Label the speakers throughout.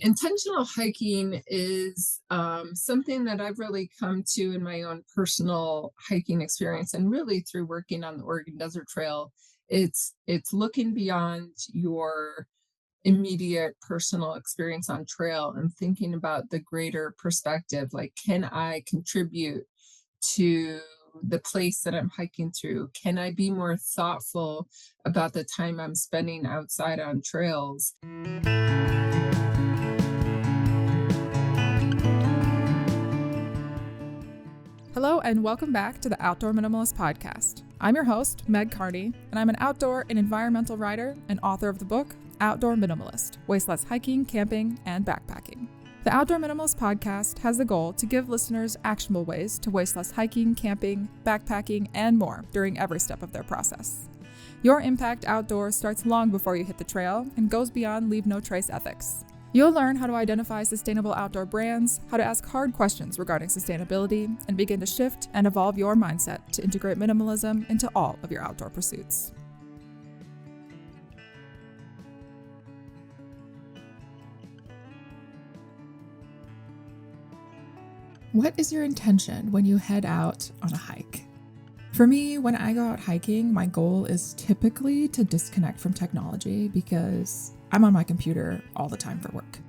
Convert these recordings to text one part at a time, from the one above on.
Speaker 1: Intentional hiking is something that I've really come to in my own personal hiking experience, and really through working on the Oregon Desert Trail. It's looking beyond your immediate personal experience on trail and thinking about the greater perspective. Like, can I contribute to the place that I'm hiking through? Can I be more thoughtful about the time I'm spending outside on trails?
Speaker 2: Hello and welcome back to the Outdoor Minimalist Podcast. I'm your host, Meg Carney, and I'm an outdoor and environmental writer and author of the book, Outdoor Minimalist, Waste Less Hiking, Camping, and Backpacking. The Outdoor Minimalist Podcast has the goal to give listeners actionable ways to waste less hiking, camping, backpacking, and more during every step of their process. Your impact outdoors starts long before you hit the trail and goes beyond leave no trace ethics. You'll learn how to identify sustainable outdoor brands, how to ask hard questions regarding sustainability, and begin to shift and evolve your mindset to integrate minimalism into all of your outdoor pursuits. What is your intention when you head out on a hike? For me, when I go out hiking, my goal is typically to disconnect from technology because I'm on my computer all the time for work.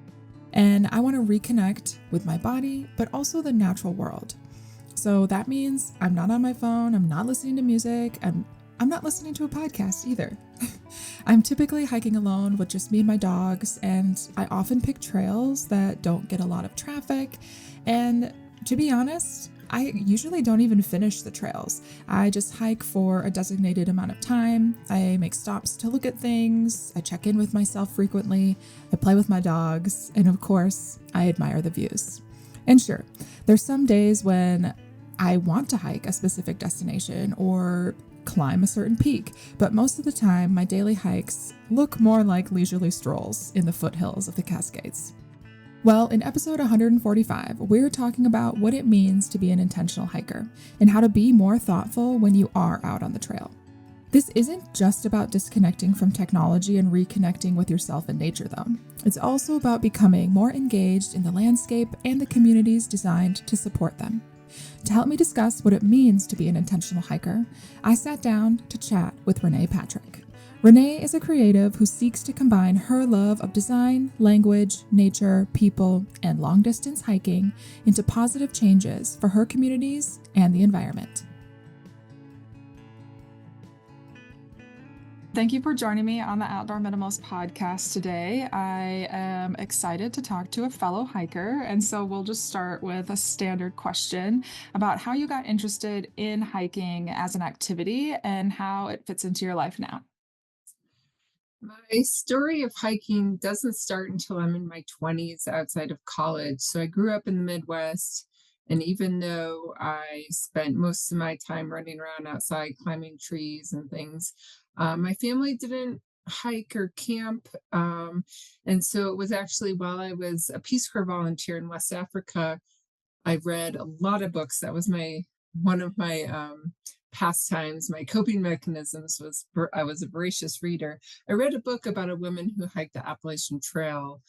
Speaker 2: And I want to reconnect with my body, but also the natural world. So that means I'm not on my phone, I'm not listening to music, I'm not listening to a podcast either. I'm typically hiking alone with just me and my dogs, and I often pick trails that don't get a lot of traffic. And to be honest, I usually don't even finish the trails. I just hike for a designated amount of time. I make stops to look at things. I check in with myself frequently. I play with my dogs. And of course, I admire the views. And sure, there's some days when I want to hike a specific destination or climb a certain peak, but most of the time, my daily hikes look more like leisurely strolls in the foothills of the Cascades. Well, in episode 145, we're talking about what it means to be an intentional hiker and how to be more thoughtful when you are out on the trail. This isn't just about disconnecting from technology and reconnecting with yourself and nature, though. It's also about becoming more engaged in the landscape and the communities designed to support them. To help me discuss what it means to be an intentional hiker, I sat down to chat with Renee Patrick. Renee is a creative who seeks to combine her love of design, language, nature, people, and long-distance hiking into positive changes for her communities and the environment. Thank you for joining me on the Outdoor Minimalist Podcast today. I am excited to talk to a fellow hiker, and so we'll just start with a standard question about how you got interested in hiking as an activity and how it fits into your life now.
Speaker 1: My story of hiking doesn't start until I'm in my 20s outside of college. So I grew up in the Midwest, and even though I spent most of my time running around outside climbing trees and things, my family didn't hike or camp. And so it was actually while I was a Peace Corps volunteer in West Africa, I read a lot of books. That was my one of my pastimes, my coping mechanisms was I was a voracious reader. I read a book about a woman who hiked the Appalachian Trail,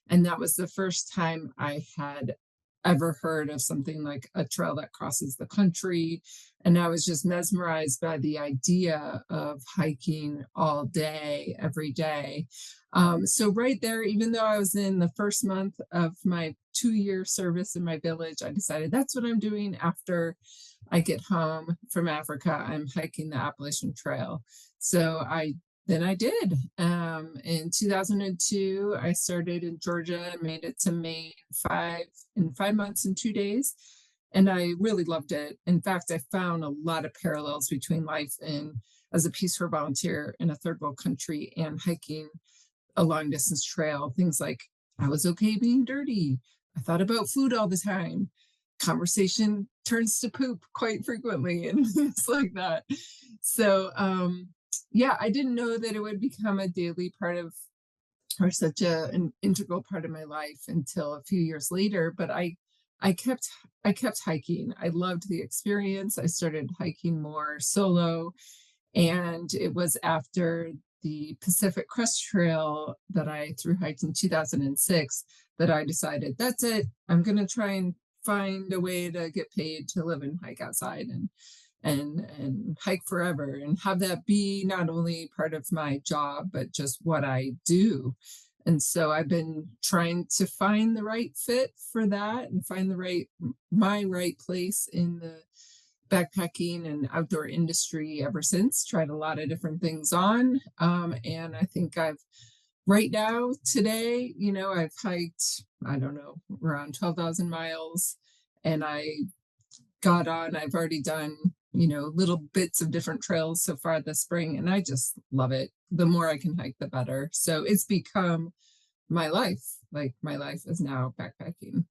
Speaker 1: and that was the first time I had ever heard of something like a trail that crosses the country. And I was just mesmerized by the idea of hiking all day, every day. So right there, even though I was in the first month of my 2-year service in my village, I decided that's what I'm doing after I get home from Africa. I'm hiking the Appalachian Trail. So I did. In 2002, I started in Georgia and made it to Maine in 5 months and 2 days. And I really loved it. In fact, I found a lot of parallels between life as a Peace Corps volunteer in a third world country and hiking a long distance trail. Things like I was okay being dirty. I thought about food all the time. Conversation turns to poop quite frequently and things like that. So, yeah, I didn't know that it would become a daily part of or such an integral part of my life until a few years later. But I kept hiking. I loved the experience. I started hiking more solo, and it was after the Pacific Crest Trail that I through hiked in 2006 that I decided, that's it. I'm going to try and find a way to get paid to live and hike outside and hike forever and have that be not only part of my job but just what I do. And so I've been trying to find the right fit for that and find the right my right place in the backpacking and outdoor industry ever since. Tried a lot of different things on. And I think I've right now, today, I've hiked, I don't know, around 12,000 miles. And I've already done, little bits of different trails so far this spring. And I just love it. The more I can hike, the better. So it's become my life. Like my life is now backpacking.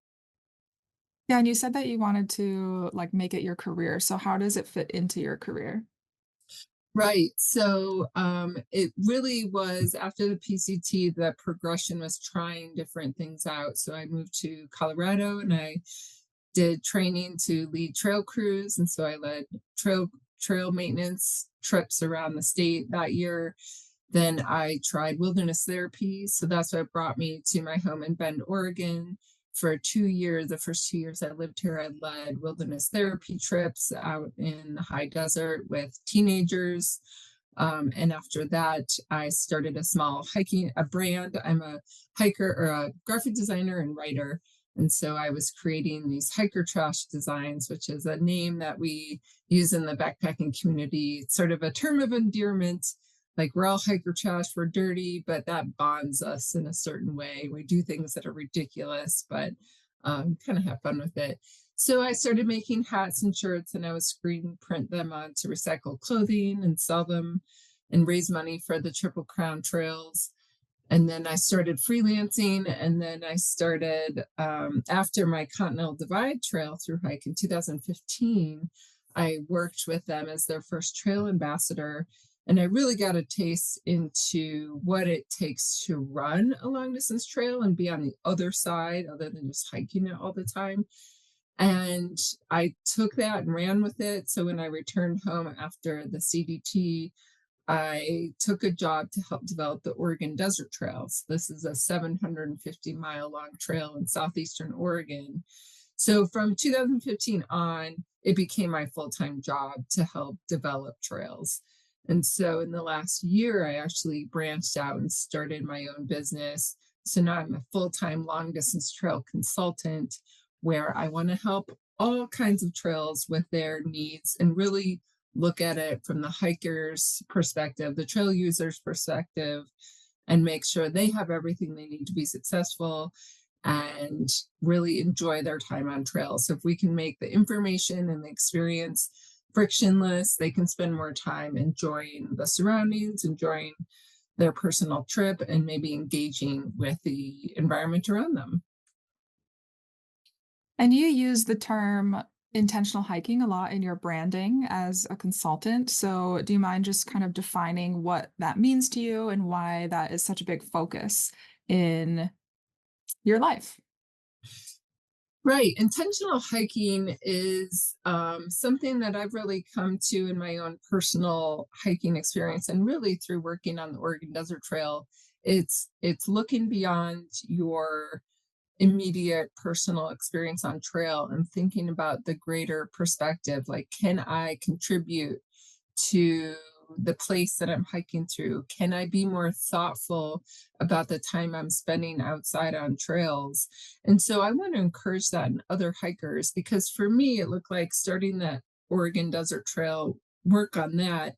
Speaker 2: Yeah, and you said that you wanted to, like, make it your career, so how does it fit into your career?
Speaker 1: Right. So it really was after the PCT, the progression was trying different things out. So I moved to Colorado and I did training to lead trail crews. And so I led trail maintenance trips around the state that year. Then I tried wilderness therapy. So that's what brought me to my home in Bend, Oregon. For 2 years, the first 2 years I lived here, I led wilderness therapy trips out in the high desert with teenagers. And after that, I started a small hiking a brand. I'm a hiker or a graphic designer and writer. And so I was creating these hiker trash designs, which is a name that we use in the backpacking community. It's sort of a term of endearment. Like we're all hiker trash, we're dirty, but that bonds us in a certain way. We do things that are ridiculous, but kind of have fun with it. So I started making hats and shirts, and I would screen print them onto recycled clothing and sell them and raise money for the Triple Crown trails. And then I started freelancing, and then I started after my Continental Divide Trail through hike in 2015. I worked with them as their first trail ambassador, and I really got a taste into what it takes to run a long distance trail and be on the other side other than just hiking it all the time. And I took that and ran with it. So when I returned home after the CDT, I took a job to help develop the Oregon Desert Trails. This is a 750-mile long trail in southeastern Oregon. So from 2015 on, it became my full-time job to help develop trails. And so in the last year, I actually branched out and started my own business. So now I'm a full-time long distance trail consultant where I want to help all kinds of trails with their needs and really look at it from the hiker's perspective, the trail user's perspective, and make sure they have everything they need to be successful and really enjoy their time on trail. So if we can make the information and the experience frictionless, they can spend more time enjoying the surroundings, enjoying their personal trip, and maybe engaging with the environment around them.
Speaker 2: And you use the term intentional hiking a lot in your branding as a consultant. So, do you mind just kind of defining what that means to you and why that is such a big focus in your life?
Speaker 1: Right. Intentional hiking is something that I've really come to in my own personal hiking experience and really through working on the Oregon Desert Trail. It's looking beyond your immediate personal experience on trail and thinking about the greater perspective. Like, can I contribute to the place that I'm hiking through? Can I be more thoughtful about the time I'm spending outside on trails? And so I want to encourage that in other hikers because for me, it looked like starting that Oregon Desert Trail, work on that.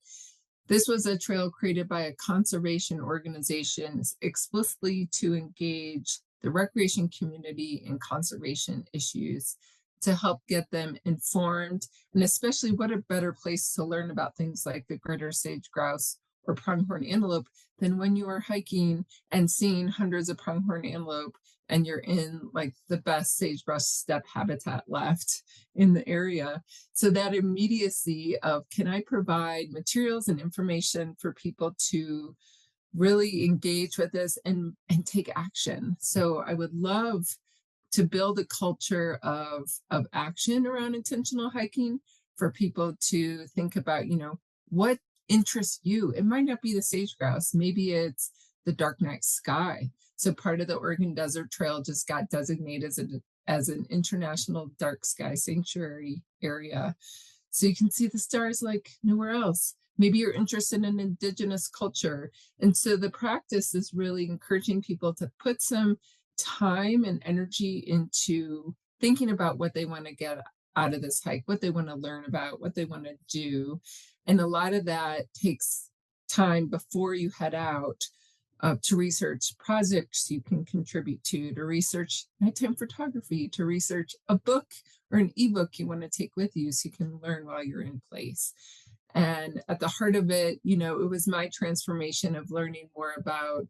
Speaker 1: This was a trail created by a conservation organization explicitly to engage the recreation community in conservation issues to help get them informed. And especially, what a better place to learn about things like the greater sage grouse or pronghorn antelope than when you are hiking and seeing hundreds of pronghorn antelope and you're in like the best sagebrush steppe habitat left in the area. So that immediacy of, can I provide materials and information for people to really engage with this and take action? So I would love to build a culture of action around intentional hiking for people to think about, what interests you. It might not be the sage grouse, maybe it's the dark night sky, So part of the Oregon Desert Trail just got designated as an international dark sky sanctuary area. So you can see the stars like nowhere else. Maybe you're interested in indigenous culture. And so the practice is really encouraging people to put some time and energy into thinking about what they want to get out of this hike, what they want to learn about, what they want to do. And a lot of that takes time before you head out to research projects you can contribute to research nighttime photography, to research a book or an ebook you want to take with you so you can learn while you're in place. And at the heart of it, it was my transformation of learning more about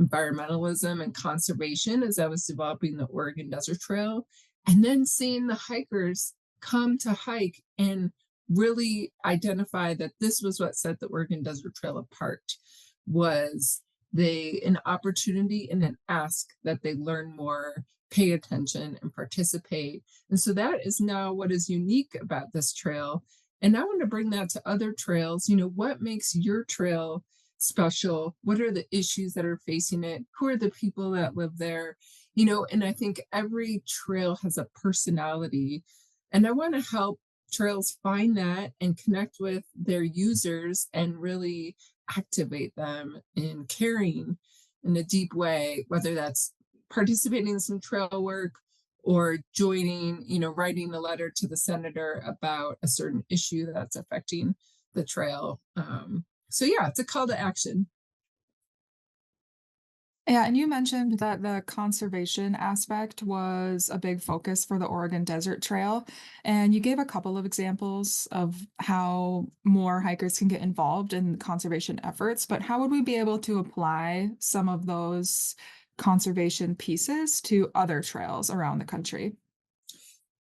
Speaker 1: environmentalism and conservation as I was developing the Oregon Desert Trail, and then seeing the hikers come to hike and really identify that this was what set the Oregon Desert Trail apart was they an opportunity and an ask that they learn more, pay attention, and participate. And so that is now what is unique about this trail. And I want to bring that to other trails. What makes your trail special? What are the issues that are facing it? Who are the people that live there? And I think every trail has a personality. And I want to help trails find that and connect with their users and really activate them in caring in a deep way, whether that's participating in some trail work or joining, writing a letter to the senator about a certain issue that's affecting the trail. So yeah, it's a call to action.
Speaker 2: Yeah, and you mentioned that the conservation aspect was a big focus for the Oregon Desert Trail. And you gave a couple of examples of how more hikers can get involved in conservation efforts, but how would we be able to apply some of those conservation pieces to other trails around the country?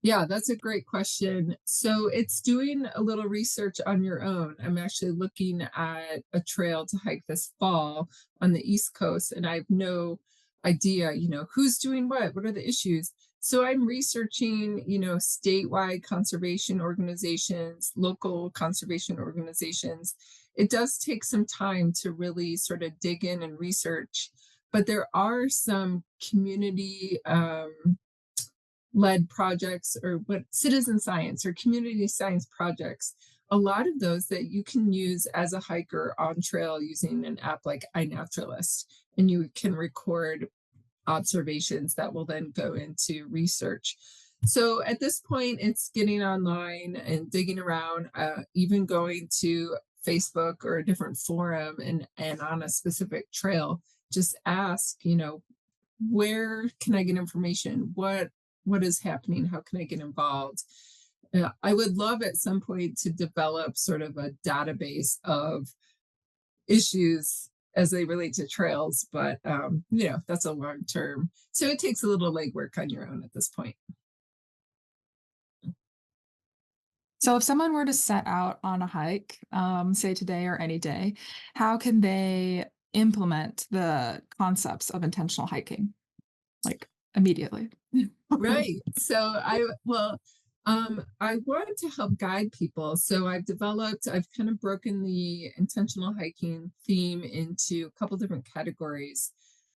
Speaker 1: Yeah, that's a great question. So it's doing a little research on your own. I'm actually looking at a trail to hike this fall on the East Coast, and I have no idea, who's doing what are the issues. So I'm researching, statewide conservation organizations, local conservation organizations. It does take some time to really sort of dig in and research, but there are some community led projects or what citizen science or community science projects, a lot of those that you can use as a hiker on trail using an app like iNaturalist, and you can record observations that will then go into research. So at this point, it's getting online and digging around, even going to Facebook or a different forum and on a specific trail, just ask, where can I get information? What is happening? How can I get involved? I would love at some point to develop sort of a database of issues as they relate to trails, but that's a long term. So it takes a little legwork on your own at this point.
Speaker 2: So if someone were to set out on a hike, say today or any day, how can they implement the concepts of intentional hiking like immediately?
Speaker 1: Right. I want to help guide people. So I've kind of broken the intentional hiking theme into a couple different categories.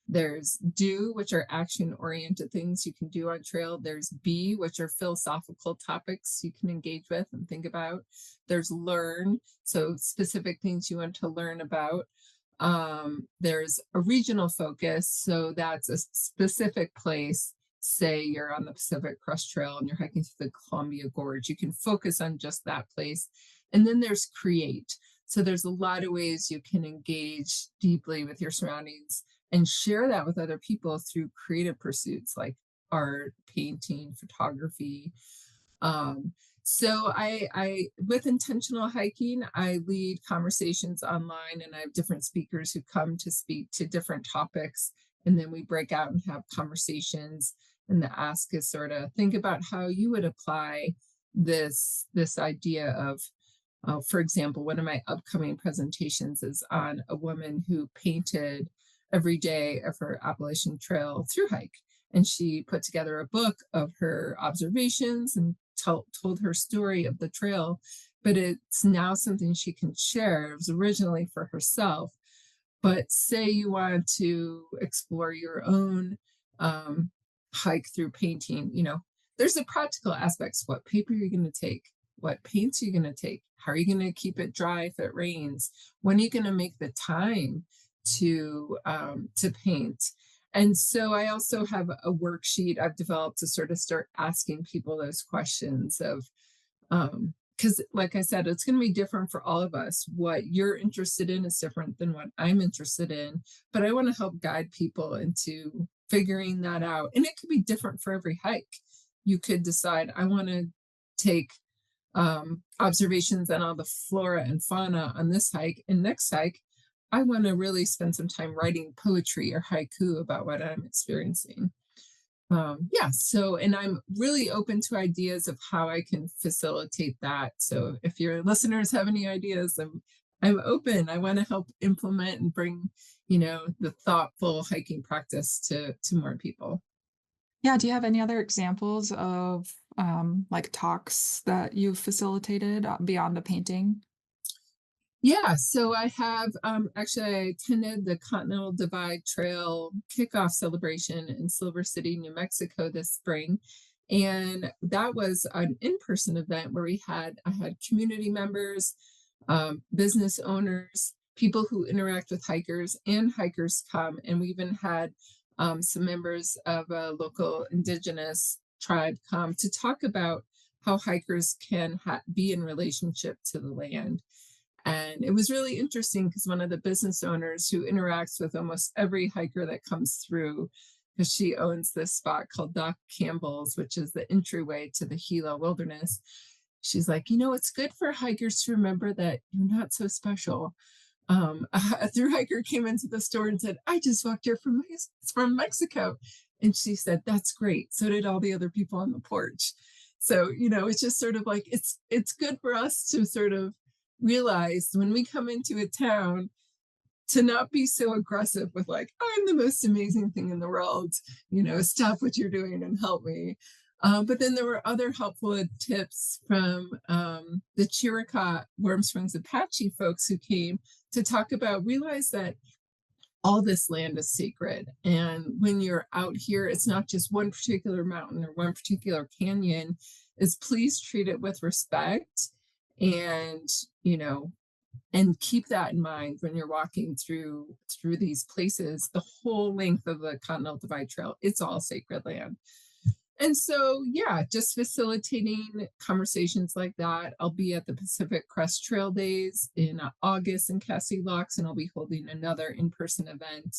Speaker 1: There's do, which are action oriented things you can do on trail. There's be, which are philosophical topics you can engage with and think about. There's learn, so specific things you want to learn about. There's a regional focus, so that's a specific place. Say you're on the Pacific Crest Trail and you're hiking through the Columbia Gorge, you can focus on just that place. And then there's create. So there's a lot of ways you can engage deeply with your surroundings and share that with other people through creative pursuits like art, painting, photography. Um, so I with intentional hiking, I lead conversations online and I have different speakers who come to speak to different topics. And then we break out and have conversations. And the ask is sort of think about how you would apply this idea of, for example, one of my upcoming presentations is on a woman who painted every day of her Appalachian Trail through hike. And she put together a book of her observations and told her story of the trail. But it's now something she can share. It was originally for herself, But say you want to explore your own um, hike through painting, there's the practical aspects. What paper you're going to take? What paints are you going to take? How are you going to keep it dry if it rains? When are you going to make the time to paint? And so I also have a worksheet I've developed to sort of start asking people those questions of because like I said, it's going to be different for all of us. What you're interested in is different than what I'm interested in, but I want to help guide people into figuring that out. And it could be different for every hike. You could decide, I want to take observations on all the flora and fauna on this hike, and next hike I want to really spend some time writing poetry or haiku about what I'm experiencing. Yeah, so, and I'm really open to ideas of how I can facilitate that. So if your listeners have any ideas, I'm open. I want to help implement and bring, the thoughtful hiking practice to more people.
Speaker 2: Yeah, do you have any other examples of, like, talks that you've facilitated, beyond the painting?
Speaker 1: Yeah, so I have actually I attended the Continental Divide Trail kickoff celebration in Silver City, New Mexico this spring. And that was an in-person event where I had community members, business owners, people who interact with hikers, and hikers come. And we even had some members of a local indigenous tribe come to talk about how hikers can be in relationship to the land. And it was really interesting because one of the business owners who interacts with almost every hiker that comes through, because she owns this spot called Doc Campbell's, which is the entryway to the Gila Wilderness. She's like, it's good for hikers to remember that you're not so special. A through hiker came into the store and said, I just walked here from Mexico. And she said, that's great. So did all the other people on the porch. So, it's just sort of like it's good for us to sort of realize when we come into a town to not be so aggressive with like, I'm the most amazing thing in the world, stop what you're doing and help me. But then there were other helpful tips from the Chiricahua Warm Springs Apache folks who came to talk about realize that all this land is sacred. And when you're out here, it's not just one particular mountain or one particular canyon, is please treat it with respect and, you know, and keep that in mind when you're walking through these places. The whole length of the Continental Divide Trail, it's all sacred land. And so, yeah, just facilitating conversations like that. I'll be at the Pacific Crest Trail Days in August in Cassie Locks, and I'll be holding another in-person event.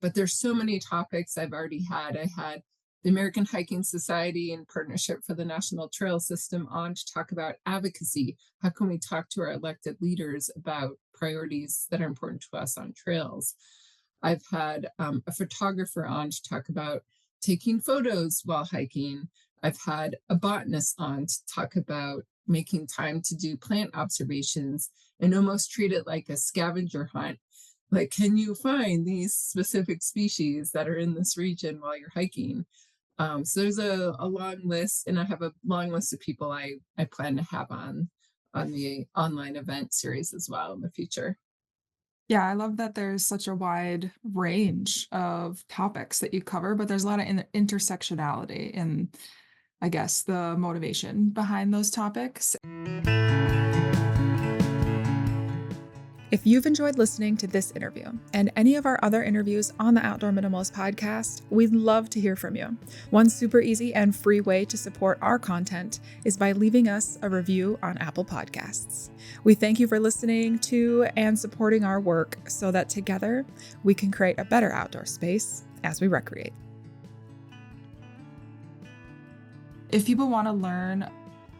Speaker 1: But there's so many topics I've already had. I had the American Hiking Society in partnership for the National Trail System on to talk about advocacy. How can we talk to our elected leaders about priorities that are important to us on trails? I've had a photographer on to talk about taking photos while hiking. I've had a botanist on to talk about making time to do plant observations and almost treat it like a scavenger hunt. Like, can you find these specific species that are in this region while you're hiking? So there's a long list, and I have a long list of people I plan to have on the online event series as well in the future.
Speaker 2: Yeah, I love that there's such a wide range of topics that you cover, but there's a lot of intersectionality in, I guess, the motivation behind those topics. If you've enjoyed listening to this interview and any of our other interviews on the Outdoor Minimalist podcast, we'd love to hear from you. One super easy and free way to support our content is by leaving us a review on Apple Podcasts. We thank you for listening to and supporting our work so that together we can create a better outdoor space as we recreate. If people want to learn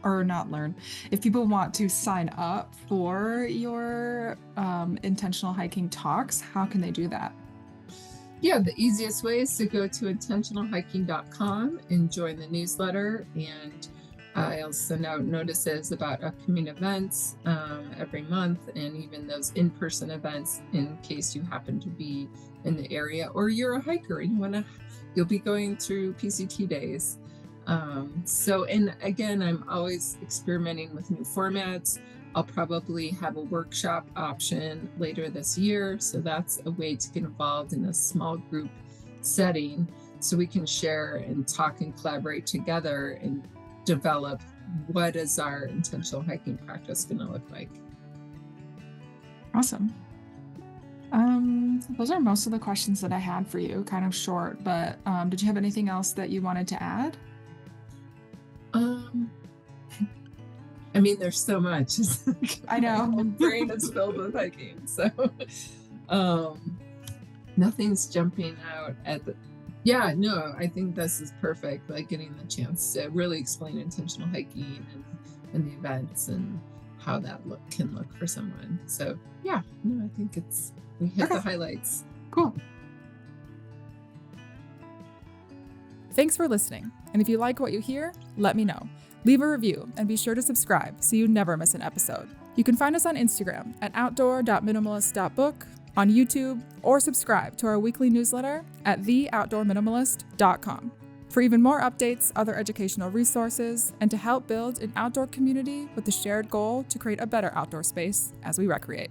Speaker 2: or not learn, if people want to sign up for your intentional hiking talks, how can they do that?
Speaker 1: Yeah, the easiest way is to go to intentionalhiking.com and join the newsletter. And I'll send out notices about upcoming events every month, and even those in-person events in case you happen to be in the area or you're a hiker and you'll be going through PCT days. And again, I'm always experimenting with new formats. I'll probably have a workshop option later this year. So that's a way to get involved in a small group setting so we can share and talk and collaborate together and develop what is our intentional hiking practice going to look like.
Speaker 3: Awesome. Those are most of the questions that I had for you, kind of short, but did you have anything else that you wanted to add?
Speaker 1: Um, I mean, there's so much.
Speaker 3: I
Speaker 1: My
Speaker 3: know.
Speaker 1: whole brain is filled with hiking. So um, nothing's jumping out at the. Yeah, no, I think this is perfect. Like getting the chance to really explain intentional hiking and the events and how that can look for someone. So yeah, no, I think we hit the highlights.
Speaker 3: Cool.
Speaker 2: Thanks for listening. And if you like what you hear, let me know. Leave a review and be sure to subscribe so you never miss an episode. You can find us on Instagram at outdoor.minimalist.book, on YouTube, or subscribe to our weekly newsletter at theoutdoorminimalist.com. For even more updates, other educational resources, and to help build an outdoor community with the shared goal to create a better outdoor space as we recreate.